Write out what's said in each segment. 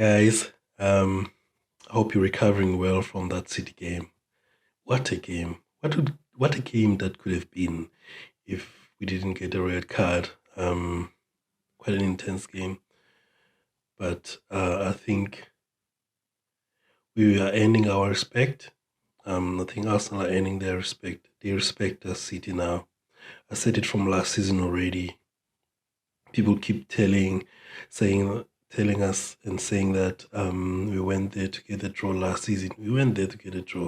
Guys, I hope you're recovering well from that City game. What a game! What a game that could have been if we didn't get a red card. Quite an intense game, but I think we are earning our respect. I think Arsenal are earning their respect. They respect us, City now. I said it from last season already. People keep telling us and saying that we went there to get a draw last season. We went there to get a draw.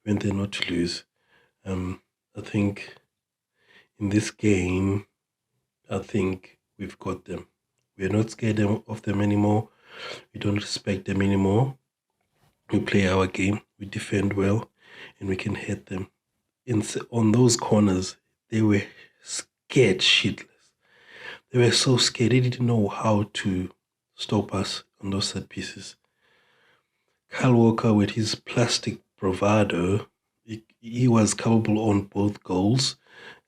We went there not to lose. I think in this game, I think we've got them. We're not scared of them anymore. We don't respect them anymore. We play our game. We defend well, and we can hit them. On those corners, they were scared shitless. They were so scared. They didn't know how to stop us on those set pieces. Kyle Walker, with his plastic bravado, he was culpable on both goals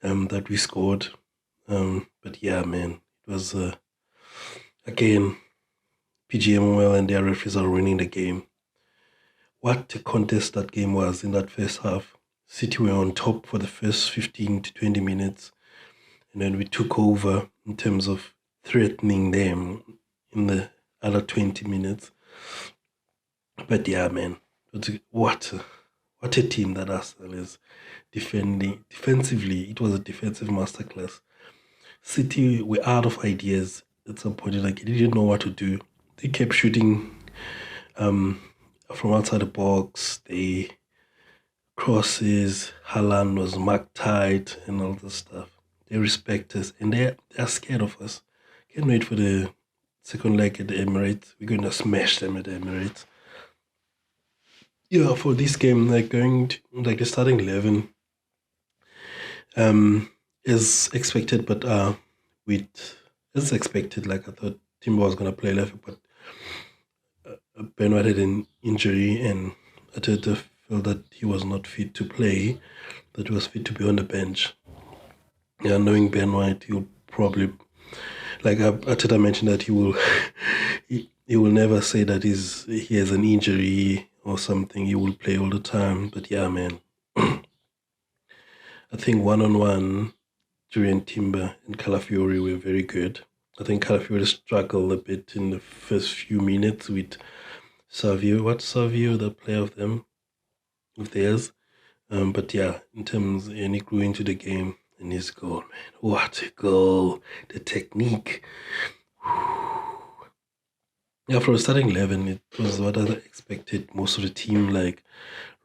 that we scored. But yeah, man, it was again PGMOL and their referees are winning the game. What a contest that game was in that first half. City were on top for the first 15 to 20 minutes, and then we took over in terms of threatening them in the other 20 minutes. But yeah, man, what a team that Arsenal is defending. Defensively, it was a defensive masterclass. City were out of ideas at some point. Like, they didn't know what to do. They kept shooting from outside the box. They crosses. Haaland was marked tight and all this stuff. They respect us and they're scared of us. Can't wait for the second leg at the Emirates. We're going to smash them at the Emirates. Yeah, for this game, the starting 11 is expected, but with as expected, like I thought Timber was gonna play left, but Ben White had an injury, and Ateta felt that he was not fit to play, that he was fit to be on the bench. Yeah, knowing Ben White, he'll probably, like Ateta mentioned, that he will he will never say that he has an injury or something. He will play all the time. But yeah, man, I think one-on-one, Julian Timber and Calafiori were very good. I think Calafiori struggled a bit in the first few minutes with Savio. What's Savio, the player of theirs? But yeah, in terms, and he grew into the game and his goal, man. What a goal! The technique. Yeah, from the starting 11, it was what I expected. Most of the team, like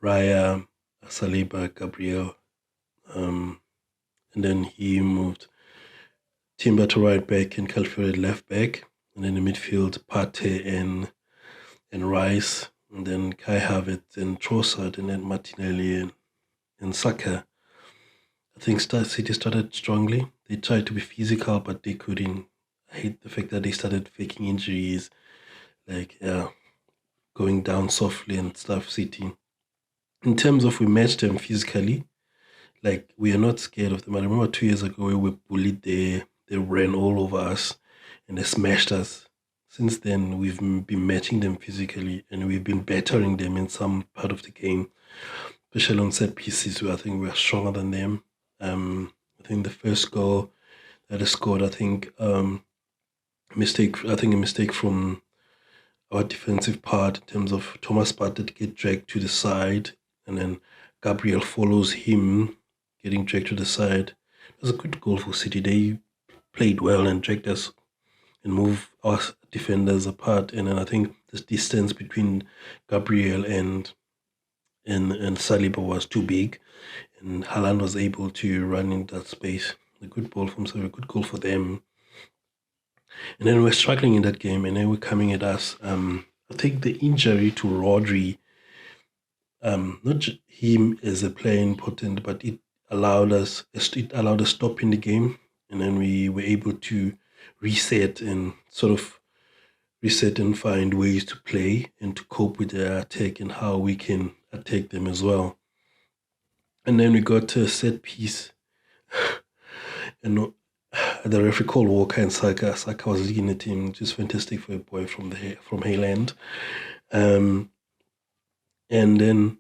Raya, Saliba, Gabriel, and then he moved Timber to right back and Calfred left back, and then in the midfield, Pate and Rice, and then Kai Havertz and Trossard, and then Martinelli and Saka. I think City started strongly. They tried to be physical, but they couldn't. I hate the fact that they started faking injuries, like going down softly and stuff. City, in terms of we matched them physically, like we are not scared of them. I remember 2 years ago we were bullied. They ran all over us and they smashed us. Since then, we've been matching them physically and we've been bettering them in some part of the game, especially on set pieces where I think we're stronger than them. I think the first goal that is scored, I think a mistake from our defensive part in terms of Thomas Partey to get dragged to the side, and then Gabriel follows him, getting dragged to the side. It was a good goal for City. They played well and dragged us and moved our defenders apart. And then I think the distance between Gabriel and Saliba was too big, and Haaland was able to run in that space. A good ball from Saliba, a good goal for them. And then we're struggling in that game, and then we're coming at us. I think the injury to Rodri, not him as a player important, but it allowed us stop in the game, and then we were able to reset and find ways to play and to cope with their attack and how we can attack them as well. And then we got to a set piece, and the referee called Walker and Saka. Saka was leading the team, just fantastic for a boy from Hayland. And then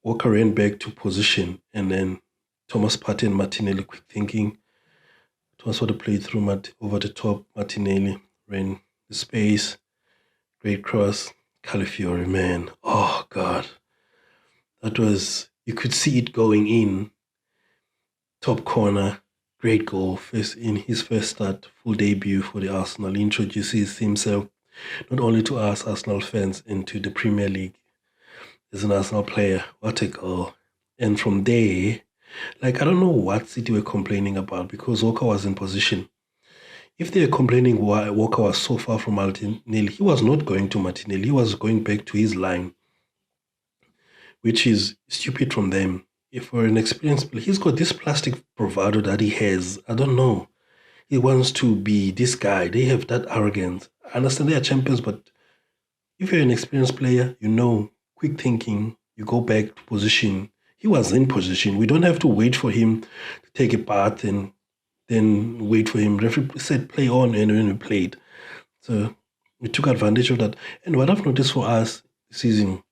Walker ran back to position, and then Thomas Partey and Martinelli, quick thinking. Thomas would have played through over the top. Martinelli ran the space. Great cross. Calafiori, man. Oh, God. That was, you could see it going in. Top corner. Great goal. First in his first start, full debut for the Arsenal. He introduces himself not only to us Arsenal fans into the Premier League as an Arsenal player. What a goal. And from there, like, I don't know what City were complaining about because Walker was in position. If they were complaining why Walker was so far from Martinelli, he was not going to Martinelli. He was going back to his line, which is stupid from them. If for an experienced player, he's got this plastic bravado that he has. I don't know. He wants to be this guy. They have that arrogance. I understand they are champions, but if you're an experienced player, you know, quick thinking, you go back to position. He was in position. We don't have to wait for him to take a bath and then wait for him. Referee said play on, and when we played. So we took advantage of that. And what I've noticed for us this season,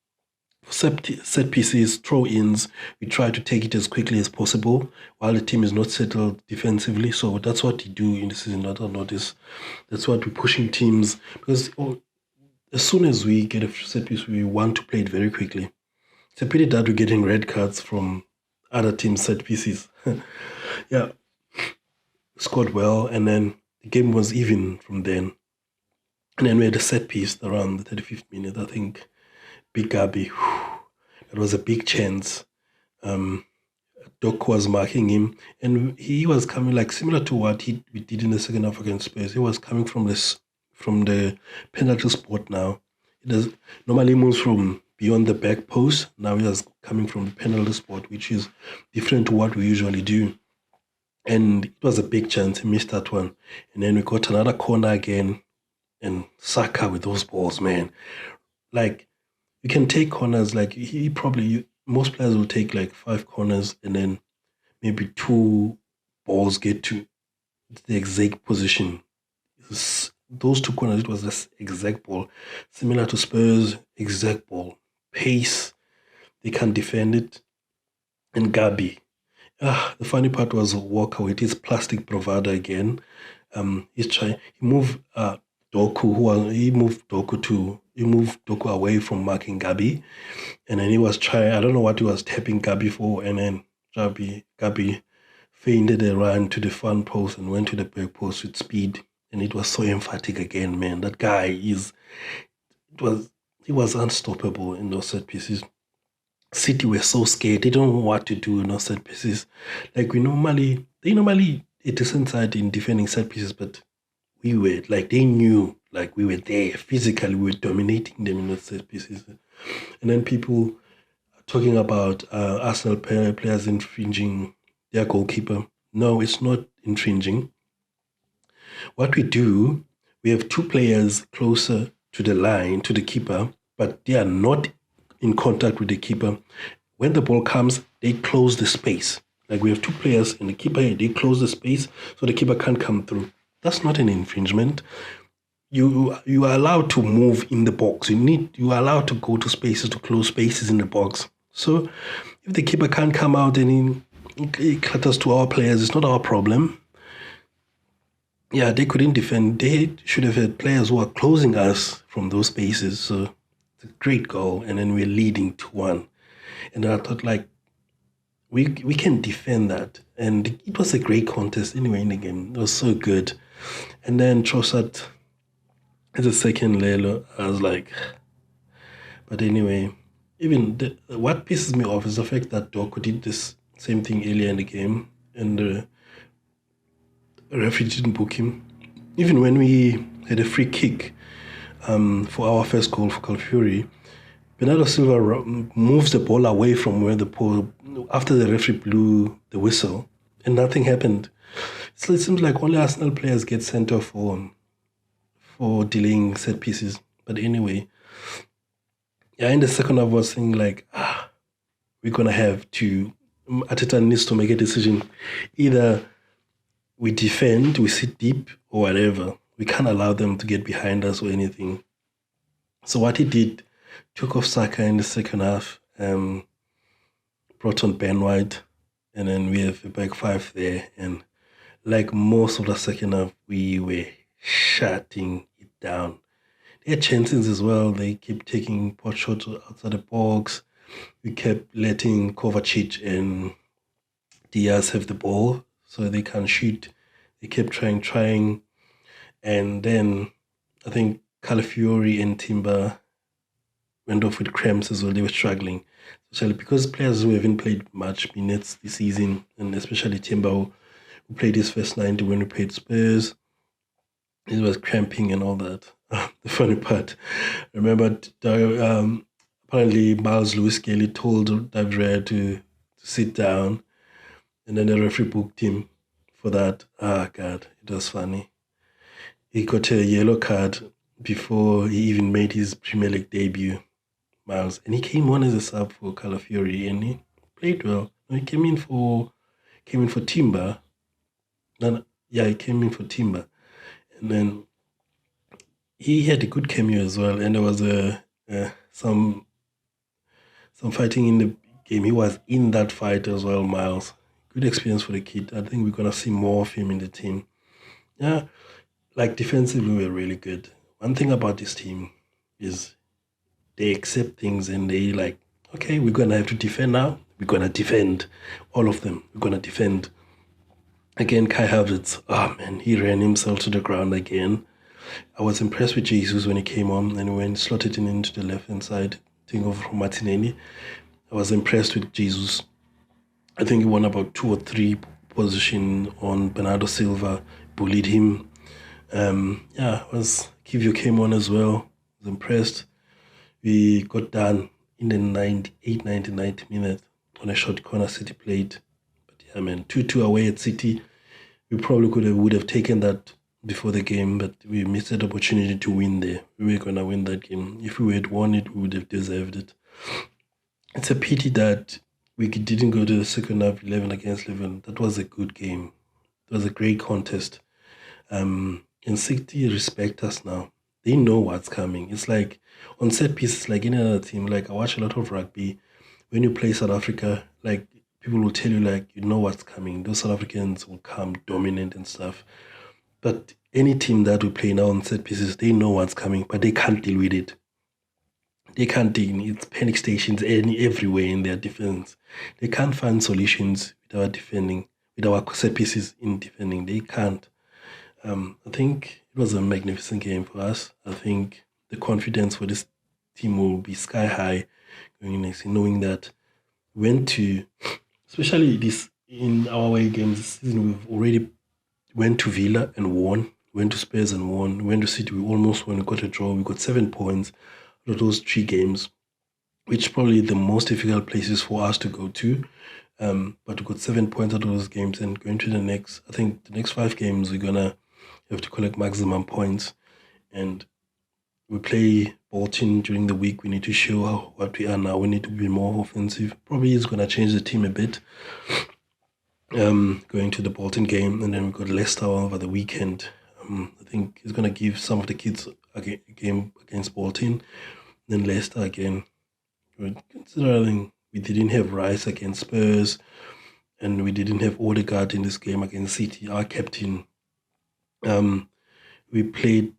set pieces, throw-ins, we try to take it as quickly as possible while the team is not settled defensively. So that's what we do in the season. Not notice. That's what we're pushing teams because as soon as we get a set piece, we want to play it very quickly. It's a pity that we're getting red cards from other teams' set pieces. Yeah, scored well, and then the game was even from then. And then we had a set piece around the 35th minute, I think. Big Gabi. That was a big chance. Doc was marking him, and he was coming like similar to what we did in the second half against Spurs. He was coming from the penalty spot now. He does normally moves from beyond the back post. Now he was coming from the penalty spot, which is different to what we usually do. And it was a big chance. He missed that one. And then we got another corner again. And Saka with those balls, man. Like, you can take corners. Like, most players will take like 5 corners and then maybe 2 balls get to the exact position. Those 2 corners, it was this exact ball. Similar to Spurs, exact ball. Pace. They can't defend it. And Gabi. The funny part was Walker with his plastic bravado again. He moved he moved Doku away from marking Gabi, and then he was trying. I don't know what he was tapping Gabi for, and then Gabi feinted a run to the front post and went to the back post with speed, and it was so emphatic again, man. That guy he was unstoppable in those set pieces. City were so scared. They don't know what to do in those set pieces. Like they normally a decent side in defending set pieces, but we were like they knew like we were there physically. We were dominating them in those set pieces, and then people talking about Arsenal players infringing their goalkeeper. No, it's not infringing. What we do, we have 2 players closer to the line, to the keeper, but they are not in contact with the keeper. When the ball comes, they close the space. Like we have 2 players and the keeper, they close the space so the keeper can't come through. That's not an infringement. You are allowed to move in the box. You are allowed to go to spaces, to close spaces in the box. So if the keeper can't come out and he clutters to our players, it's not our problem. Yeah, they couldn't defend. They should have had players who are closing us from those spaces. So it's a great goal, and then we're leading 2-1. And I thought, like, we can defend that. And it was a great contest anyway in the game. It was so good. And then Trossard as a second Lelo, I was like, but anyway, even what pisses me off is the fact that Doku did this same thing earlier in the game, and the referee didn't book him. Even when we had a free kick for our first goal for Calafiori, Bernardo Silva moves the ball away from where the ball, after the referee blew the whistle, and nothing happened. So it seems like only Arsenal players get sent off for delaying set pieces. But anyway, yeah, in the second half I was saying like, we're going to have to, Ateta needs to make a decision. Either we defend, we sit deep or whatever. We can't allow them to get behind us or anything. So what he did, took off Saka in the second half, brought on Ben White, and then we have a back five there. And like most of the second half, we were shutting it down. They had chances as well. They kept taking pot shots outside the box. We kept letting Kovacic and Diaz have the ball so they can shoot. They kept trying. And then I think Calafiori and Timber went off with cramps as well. They were struggling, especially because players who haven't played much minutes this season, and especially Timber, who played his first 90 when we played Spurs, he was cramping and all that. The funny part, I remember apparently Miles Lewis Kelly told David Raya to sit down, and then the referee booked him for that. Ah, God, it was funny. He got a yellow card before he even made his Premier League debut, Miles, and he came on as a sub for Calafiori, and he played well. No, he came in for Timber. No, yeah, he came in for Timber, and then he had a good cameo as well. And there was some fighting in the game. He was in that fight as well, Miles. Good experience for the kid. I think we're gonna see more of him in the team. Yeah, like defensively, we're really good. One thing about this team is they accept things and they like, okay, we're gonna have to defend now. We're gonna defend, all of them. We're gonna defend. Again, Kai Havertz, oh man, he ran himself to the ground again. I was impressed with Jesus when he came on and when slotted in into the left hand side, taking over from Martinelli. I was impressed with Jesus. I think he won about 2 or 3 position on Bernardo Silva, bullied him. Kivio came on as well. I was impressed. We got done in the 90 minutes on a short corner City played. But yeah, man, 2-2 away at City. We probably would have taken that before the game, but we missed that opportunity to win there. We were going to win that game. If we had won it, we would have deserved it. It's a pity that we didn't go to the second half 11 against 11. That was a good game. It was a great contest. And City respect us now. They know what's coming. It's like on set pieces, like any other team. Like I watch a lot of rugby. When you play South Africa, like people will tell you, like, you know what's coming. Those South Africans will come dominant and stuff. But any team that we play now on set pieces, they know what's coming, but they can't deal with it. They can't deal. It's panic stations everywhere in their defense. They can't find solutions with our defending, with our set pieces in defending. They can't. I think it was a magnificent game for us. I think the confidence for this team will be sky high going next, knowing that especially this in our away games this season, we've already went to Villa and won, went to Spurs and won, went to City, we almost won, got a draw, we got 7 points out of those 3 games, which probably the most difficult places for us to go to. But we got 7 points out of those games, and going to the next 5 games, we're gonna have to collect maximum points. And we play Bolton during the week. We need to show what we are now. We need to be more offensive. Probably is gonna change the team a bit. Going to the Bolton game, and then we've got Leicester over the weekend. I think he's gonna give some of the kids a game against Bolton, then Leicester again. Considering we didn't have Rice against Spurs, and we didn't have Odegaard in this game against City, our captain. We played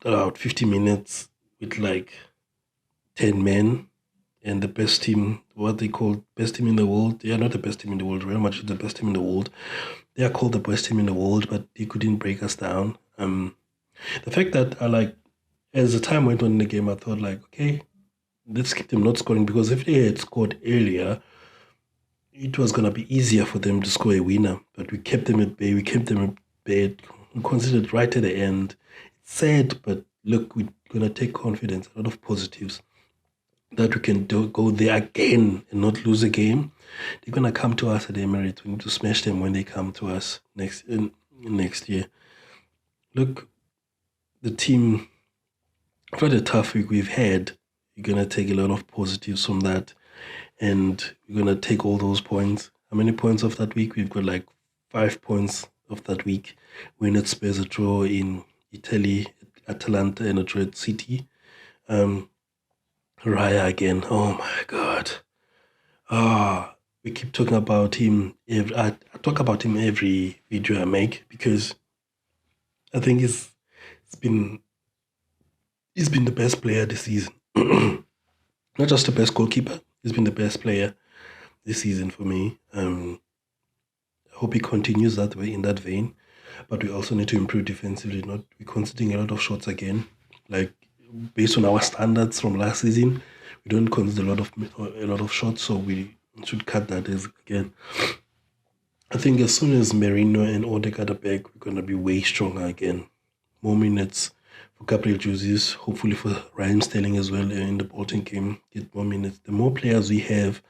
about 50 minutes with like 10 men, and the best team, what they call best team in the world. They are not the best team in the world. Real Madrid is the best team in the world. They are called the best team in the world, but they couldn't break us down. The fact that as the time went on in the game, I thought like, okay, let's keep them not scoring, because if they had scored earlier, it was gonna be easier for them to score a winner. But we kept them at bay. We kept them at bay. We considered right at the end. It's sad, but look, we're gonna take confidence, a lot of positives, that we can go there again and not lose a game. They're gonna come to us at the Emirates. We need to smash them when they come to us next year. Look, the team, for the tough week we've had, you're gonna take a lot of positives from that, and we're gonna take all those points. How many points of that week? We've got like 5 points of that week. Win at Spurs, a draw in Italy, Atalanta, and a draw at City. Raya again. Oh my God. We keep talking about him. I talk about him every video I make because I think been he's been the best player this season. Not just the best goalkeeper. He's been the best player this season for me. I hope he continues that way in that vein. But we also need to improve defensively. Not we're conceding a lot of shots again. Like based on our standards from last season, we don't concede a lot of shots, so we should cut that as again. I think as soon as Merino and Odegaard are back, we're gonna be way stronger again. More minutes for Gabriel Jesus, hopefully for Ryan Sterling as well in the Bolton game. Get more minutes. The more players we have,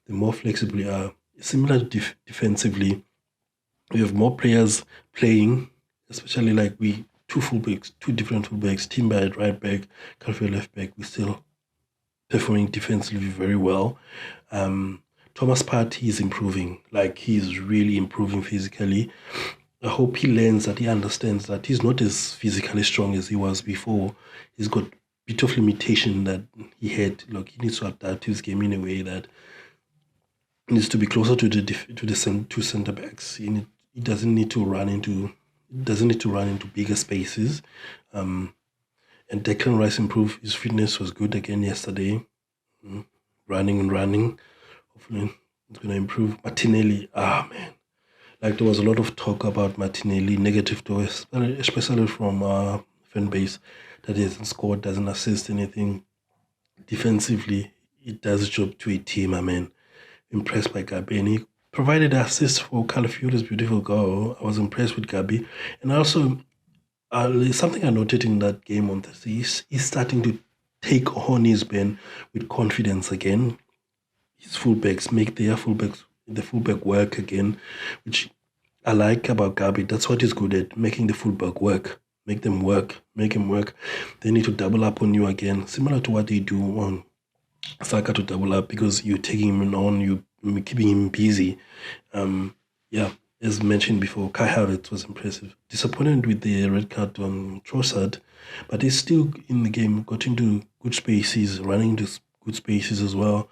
the more flexible we are. Similar defensively, we have more players playing, especially like two fullbacks, two different fullbacks, Timber at right back, Calvert left back. We still performing defensively very well. Thomas Partey is improving, like he's really improving physically. I hope he learns that he understands that he's not as physically strong as he was before. He's got a bit of limitation that he had. Like he needs to adapt his game in a way that needs to be closer to the two center backs. He doesn't need to run into bigger spaces. And Declan Rice improved. His fitness was good again yesterday. Running and running. Hopefully it's going to improve. Martinelli, man. Like there was a lot of talk about Martinelli, negative talk, especially from fan base, that he hasn't scored, doesn't assist anything. Defensively, it does a job to a team, man. Impressed by Gabi. And he provided assist for Calafiori's beautiful goal. I was impressed with Gabi. And also, something I noted in that game on Thursday, he's starting to take on his Ben with confidence again. His fullbacks make the fullback work again, which I like about Gabi. That's what he's good at, making the fullback work. Make him work. They need to double up on you again, similar to what they do on Saka to double up because you're taking him on, you're keeping him busy. As mentioned before, Kai Havertz was impressive. Disappointed with the red card on Trossard, but he's still in the game, got into good spaces, running into good spaces as well.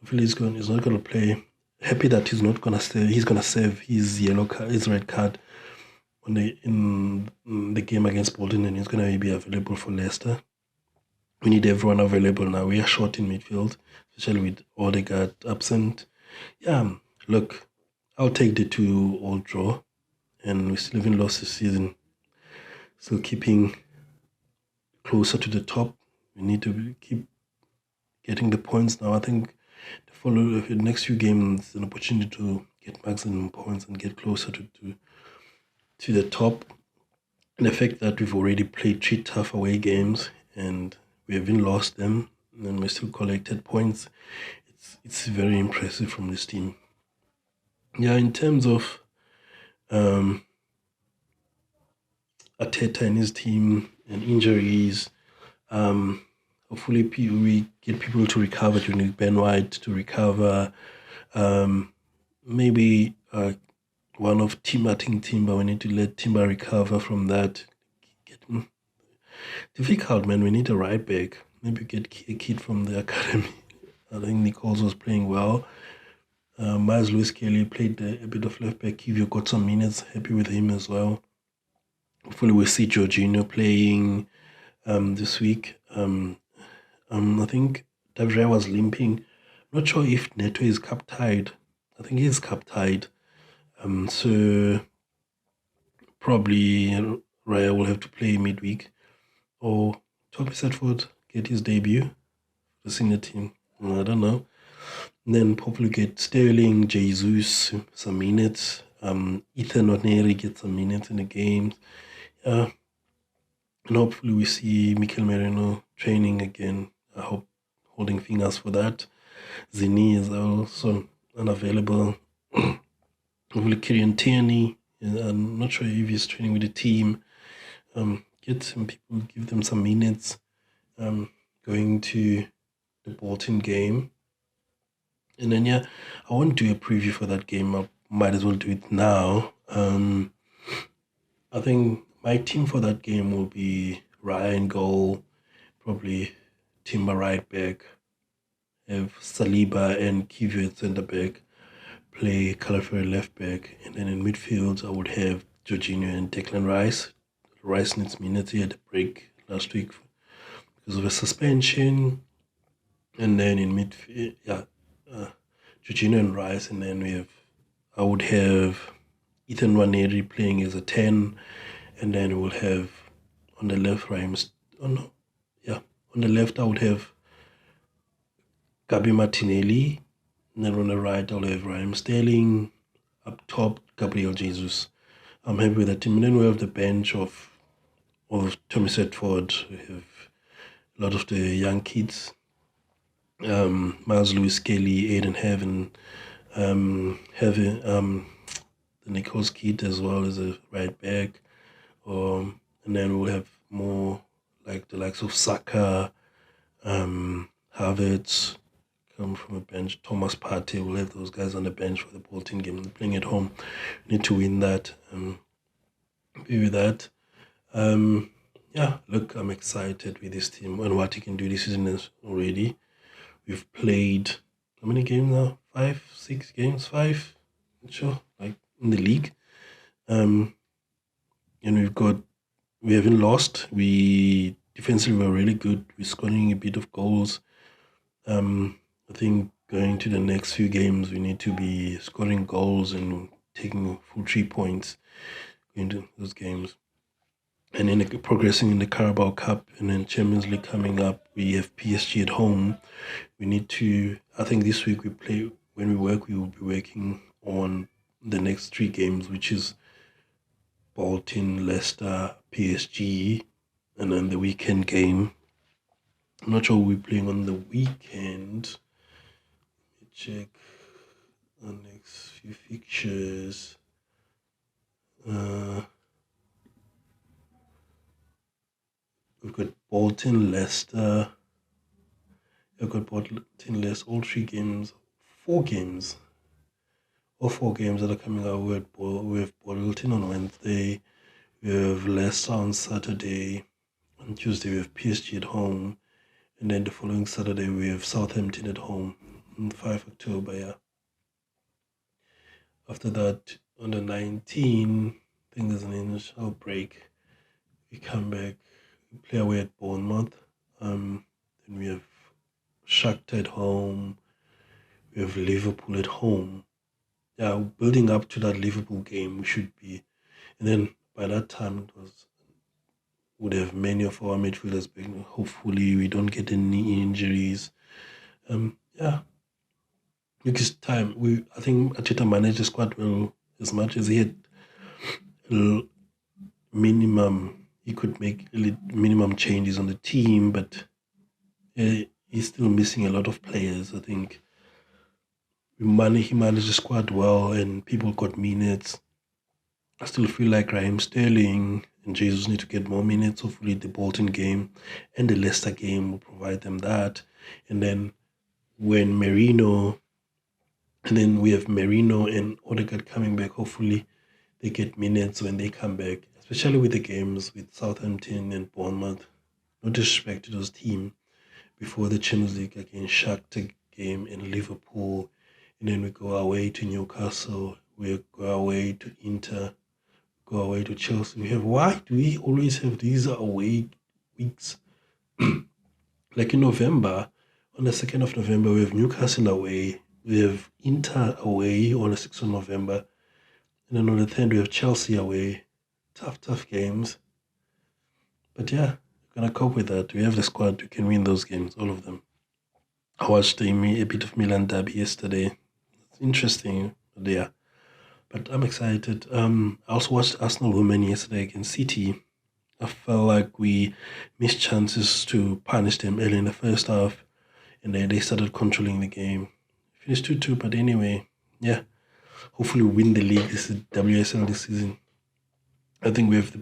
Hopefully he's not going to play. Happy that he's not going to stay. He's going to save his red card in the game against Bolton, and he's going to be available for Leicester. We need everyone available now. We are short in midfield, especially with Odegaard absent. Yeah, look, I'll take the 2-all draw, and we still haven't lost this season. Still keeping closer to the top. We need to keep getting the points now. I think the next few games, an opportunity to get maximum points and get closer to the top. And the fact that we've already played 3 tough away games and we haven't lost them, and we still collected points. It's very impressive from this team. Yeah, in terms of Arteta and his team and injuries, hopefully we get people to recover. You need Ben White to recover. Maybe one of Timber. We need to let Timber recover from that. Difficult, man. We need a right back. Maybe get a kid from the academy. I think Nichols was playing well. Miles Lewis Kelly played a bit of left back. Kivio got some minutes. Happy with him as well. Hopefully we'll see Jorginho playing this week. I think David was limping. Not sure if Neto is cup tied. I think he's cup tied. So probably Raya will have to play midweek. Or Toby Setford get his debut for the senior team. I don't know. And then probably get Sterling, Jesus some minutes. Ethan Oneri get some minutes in the games. And hopefully we see Mikel Merino training again. I hope, holding fingers for that. Zini is also unavailable. Hopefully Kieran Tierney. I'm not sure if he's training with the team. Get some people, give them some minutes. Going to the Bolton game. And then, I won't do a preview for that game. I might as well do it now. I think my team for that game will be Ryan goal, probably Timber right back, have Saliba and Kivior at centre back, play Calafiori left back, and then in midfield I would have Jorginho and Declan Rice. Rice needs minutes. He had a break last week because of a suspension, and then in midfield, uh, Jorginho and Rice, and then I would have Ethan Waneri playing as a 10, and then we'll have on the left, oh no, yeah, on the left I would have Gabi Martinelli, and then on the right I'll have Raheem Sterling, up top Gabriel Jesus. I'm happy with that team. And then we have the bench of Tommy Setford. We have a lot of the young kids. Miles Lewis Kelly, Aiden Heaven, the Nichols kid as well as a right back. And then we'll have more like the likes of Saka, Havertz come from a bench. Thomas Partey, we'll have those guys on the bench for the Bolton game. Playing at home, we need to win that. Happy with that. Yeah, look, I'm excited with this team and what he can do this season already. We've played how many games now? 5, 6 games, 5, not sure, like in the league. And we haven't lost. We defensively were really good. We're scoring a bit of goals. I think going to the next few games, we need to be scoring goals and taking full 3 points into those games. And then progressing in the Carabao Cup and then Champions League coming up. We have PSG at home. We need to, I think this week when we work, we will be working on the next 3 games, which is Bolton, Leicester, PSG, and then the weekend game. I'm not sure we're playing on the weekend. Let me check our next few fixtures. We've got Bolton, Leicester. We've got Bolton, Leicester, all 3 games, 4 games. All 4 games that are coming out. We have Bolton on Wednesday. We have Leicester on Saturday. On Tuesday, we have PSG at home. And then the following Saturday, we have Southampton at home on 5 October, yeah. After that, on the 19th, I think there's an initial break. We come back, we play away at Bournemouth. Then we have Shakhtar at home. We have Liverpool at home. Yeah, building up to that Liverpool game, we should be. And then by that time, would have many of our midfielders back. Hopefully, we don't get any injuries. Yeah, because time. I think Ateta managed the squad well as much as he had minimum. He could make minimum changes on the team, but he's still missing a lot of players. I think he managed the squad well, and people got minutes. I still feel like Raheem Sterling and Jesus need to get more minutes. Hopefully, the Bolton game and the Leicester game will provide them that. And then when we have Merino and Odegaard coming back. Hopefully, they get minutes when they come back, especially with the games with Southampton and Bournemouth. No disrespect to those teams before the Champions League against Shakhtar game in Liverpool, and then we go away to Newcastle. We go away to Inter. Go away to Chelsea. Why do we always have these away weeks? Like in November, on the 2nd of November, we have Newcastle away. We have Inter away on the 6th of November. And then on the 10th, we have Chelsea away. Tough games. But yeah, we're going to cope with that. We have the squad. We can win those games, all of them. I watched a bit of Milan derby yesterday. It's interesting. But yeah. But I'm excited. I also watched Arsenal women yesterday against City. I felt like we missed chances to punish them early in the first half, and then they started controlling the game. Finished 2-2, but anyway, yeah. Hopefully, we win the league. This is WSL this season. I think we have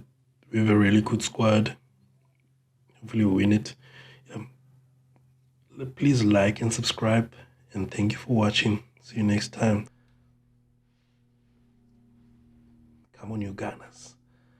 a really good squad. Hopefully, we win it. Please like and subscribe, and thank you for watching. See you next time. Come on, you Gunners.